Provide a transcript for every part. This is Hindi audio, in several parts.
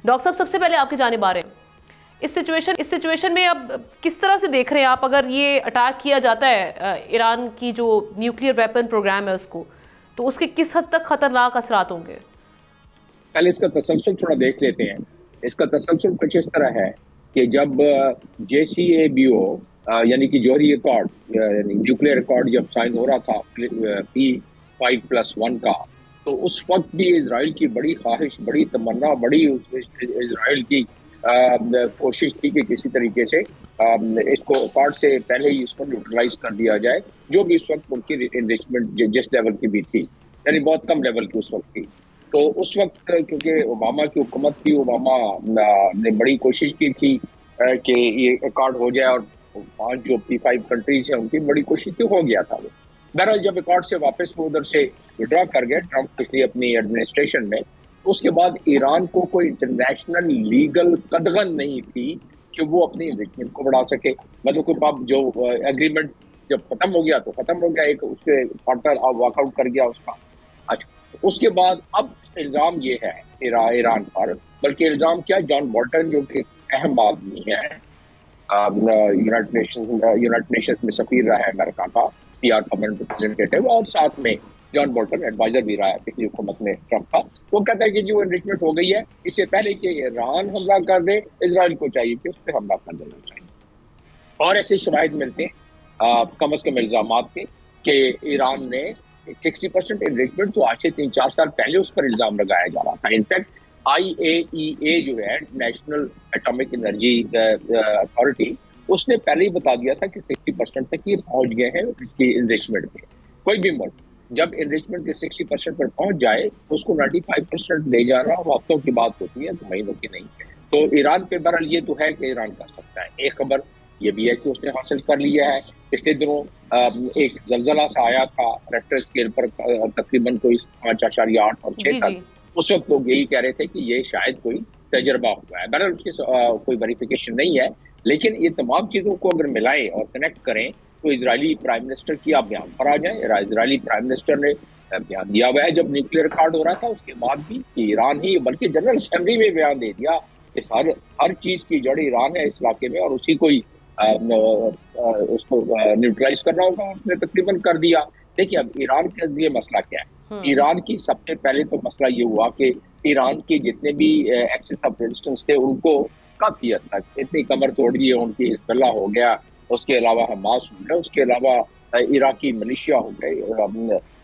डॉक्टर साहब, सबसे पहले आपकी जानिब आ रहे हैं, इस सिचुएशन में अब किस तरह से देख रहे हैं आप? अगर ये अटैक किया जाता है ईरान की जो न्यूक्लियर वेपन प्रोग्राम है उसको, तो उसके किस हद तक खतरनाक असरात होंगे? पहले इसका तसलसल थोड़ा देख लेते हैं। इसका तसलसल कुछ इस तरह है कि जब JCPOA यानी कि जौहरी अकॉर्ड न्यूक्लियर अकॉर्ड जब साइन हो रहा था P5+1 का, तो उस वक्त भी इजराइल की बड़ी ख्वाहिश, बड़ी तमन्ना, बड़ी इजराइल की कोशिश थी कि किसी तरीके से इसको अकॉर्ड से पहले ही इसको न्यूट्रलाइज कर दिया जाए, जो भी इस वक्त उनकी एनरिचमेंट जिस लेवल की भी थी, यानी बहुत कम लेवल की उस वक्त थी। तो उस वक्त क्योंकि ओबामा की हुकूमत थी, ओबामा ने बड़ी कोशिश की थी कि ये अकॉर्ड हो जाए, और 5 जो P5 कंट्रीज हैं उनकी बड़ी कोशिश थी, हो गया था वो। बहरहाल जब अकॉर्ड से वापस वो उधर से विड्रॉ कर गए ट्रंप पिछली अपनी एडमिनिस्ट्रेशन में, उसके बाद ईरान को कोई इंटरनेशनल लीगल कदगन नहीं थी कि वो अपनी एनरिचमेंट को बढ़ा सके। मतलब कोई जो एग्रीमेंट जब खत्म हो गया तो खत्म हो गया, एक उसके पार्टनर वॉकआउट कर गया उसका। अच्छा, उसके बाद अब इल्जाम ये है ईरान पर, बल्कि इल्जाम क्या, जॉन बोल्टन जो कि अहम आदमी है, यूनाइटेड नेशंस में सफीर रहा है अमेरिका का, PR परमानेंट रिप्रेजेंटेटिव, और साथ में जॉन बोल्टन एडवाइजर भी रहा है पिछली हुकूमत में ट्रंप का। वो कहता है कि जो एनरिचमेंट हो गई है, इससे पहले कि ईरान हमला कर दे, इजराइल को चाहिए कि उस पर हमला कर देना चाहिए। और ऐसे शवाहिद मिलते हैं कम अज कम इल्जाम के कि ईरान ने 60% एनरिचमेंट, तो आज से 3-4 साल पहले उस पर इल्जाम लगाया जा रहा था। इनफैक्ट IAEA जो है, नेशनल एटॉमिक एनर्जी अथॉरिटी, उसने पहले ही बता दिया था कि 60% तक ये पहुंच गए हैं इसकी एनरिचमेंट पे। कोई भी मुल्क जब एनरिचमेंट के 60% पर पहुंच जाए तो उसको 95% ले जाना हफ्तों की बात होती है, तो महीनों की नहीं। तो ईरान पे बहरहाल ये तो है कि ईरान कर सकता है। एक खबर ये भी है कि उसने हासिल कर लिया है। पिछले दिनों एक जलजला सा आया था रेक्टर स्केल पर, तकरीबन कोई 5.8 और 6 तक। उस वक्त लोग यही कह रहे थे कि ये शायद कोई तजर्बा हुआ है। बहरहाल उसकी कोई वेरिफिकेशन नहीं है, लेकिन ये तमाम चीज़ों को अगर मिलाएं और कनेक्ट करें तो इजरायली प्राइम मिनिस्टर की आप बयान पर आ जाए। इजरायली प्राइम मिनिस्टर ने बयान दिया हुआ है जब न्यूक्लियर अकॉर्ड हो रहा था, उसके बाद भी कि ईरान ही, बल्कि जनरल असेंबली में बयान दे दिया कि हर चीज़ की जड़ ईरान है इस इलाके में, और उसी को ही उसको न्यूट्रलाइज करना होगा, उसने तकरीबन कर दिया। देखिए अब ईरान के लिए मसला क्या है। ईरान की सबसे पहले तो मसला ये हुआ कि ईरान के जितने भी एक्सेस ऑफ रेजिस्टेंस थे उनको काफी हद तक इतनी कमर तोड़ दी है उनकी। हिजबुल्लाह हो गया, उसके अलावा हमास हो गया, उसके अलावा इराकी मिलिशिया हो गए,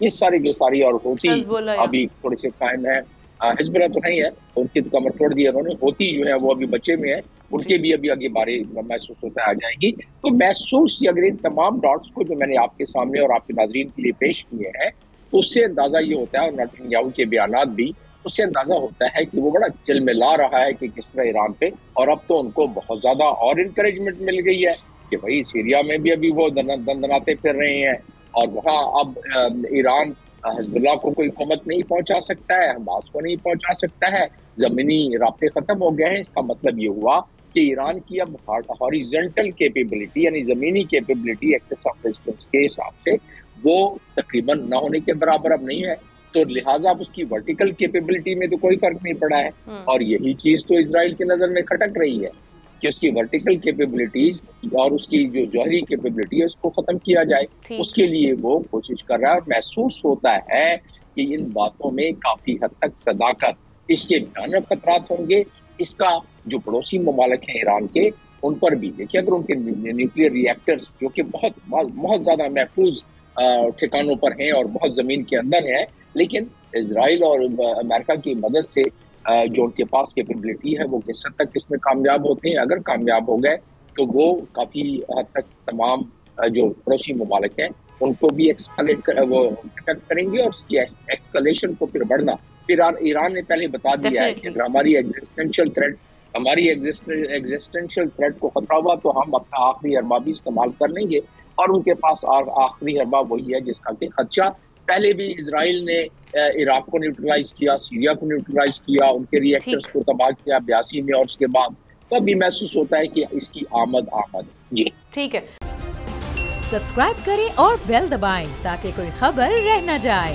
ये सारी जो सारी, और होती अभी थोड़े से कायम है। हिजबुल्लाह तो नहीं है, उनकी तो कमर तोड़ दी है उन्होंने। होती जो है वो अभी बच्चे में है, उनके भी अभी आगे बारे महसूस होता आ जाएगी। तो महसूस अगर इन तमाम डॉट्स को जो मैंने आपके सामने और आपके नाजरीन के लिए पेश किए हैं, तो उससे अंदाजा ये होता है, और नेतन्याहू के बयानात भी, उससे अंदाजा होता है कि वो बड़ा चिलमिला रहा है कि किस तरह ईरान पे, और अब तो उनको बहुत ज्यादा और इंकरेजमेंट मिल गई है कि भाई सीरिया में भी अभी वो दंदनाते फिर रहे हैं, और वहाँ अब ईरान हिजबुल्लाह को कोई हुकूमत नहीं पहुंचा सकता है, हमास को नहीं पहुंचा सकता है, जमीनी राब्ते खत्म हो गए हैं। इसका मतलब ये हुआ कि ईरान की अब हॉरिजॉन्टल कैपेबिलिटी यानी जमीनी कैपेबिलिटी एक्सेस ऑफ रेजिस्टेंस के हिसाब से वो तकरीबन न होने के बराबर अब नहीं है। तो लिहाजा उसकी वर्टिकल कैपेबिलिटी में तो कोई फर्क नहीं पड़ा है, और यही चीज तो इजराइल की नजर में खटक रही है कि उसकी वर्टिकल कैपेबिलिटीज और उसकी जो जौहरी कैपेबिलिटी है उसको खत्म किया जाए। उसके लिए वो कोशिश कर रहा है, और महसूस होता है कि इन बातों में काफी हद तक सदाकत, इसके भयानक खतरात होंगे। इसका जो पड़ोसी ममालिक हैं ईरान के, उन पर भी देखिए, अगर उनके न्यूक्लियर रिएक्टर्स जो कि बहुत ज्यादा महफूज ठिकानों पर हैं और बहुत जमीन के अंदर है, लेकिन इजराइल और अमेरिका की मदद से जो उनके पास कैपेबिलिटी है वो किस हद तक इसमें कामयाब होते हैं। अगर कामयाब हो गए तो वो काफी हद तक तमाम जो पड़ोसी ममालिक हैं उनको भी वो करेंगे, और उसकी एक्सकलेशन को फिर बढ़ना। फिर ईरान ने पहले बता दिया है कि अगर हमारी एग्जिस्टेंशियल थ्रेट को खतरा हुआ तो हम अपना आखिरी हरबा भी इस्तेमाल कर लेंगे, और उनके पास आखिरी हरबा वही है जिसका कि खदशा पहले भी इजराइल ने इराक को न्यूट्रलाइज किया, सीरिया को न्यूट्रलाइज किया, उनके रिएक्टर्स को तबाह किया 82 में, और उसके बाद तो अभी महसूस होता है कि इसकी आमद जी। ठीक है, सब्सक्राइब करें और बेल दबाएं ताकि कोई खबर रह न जाए।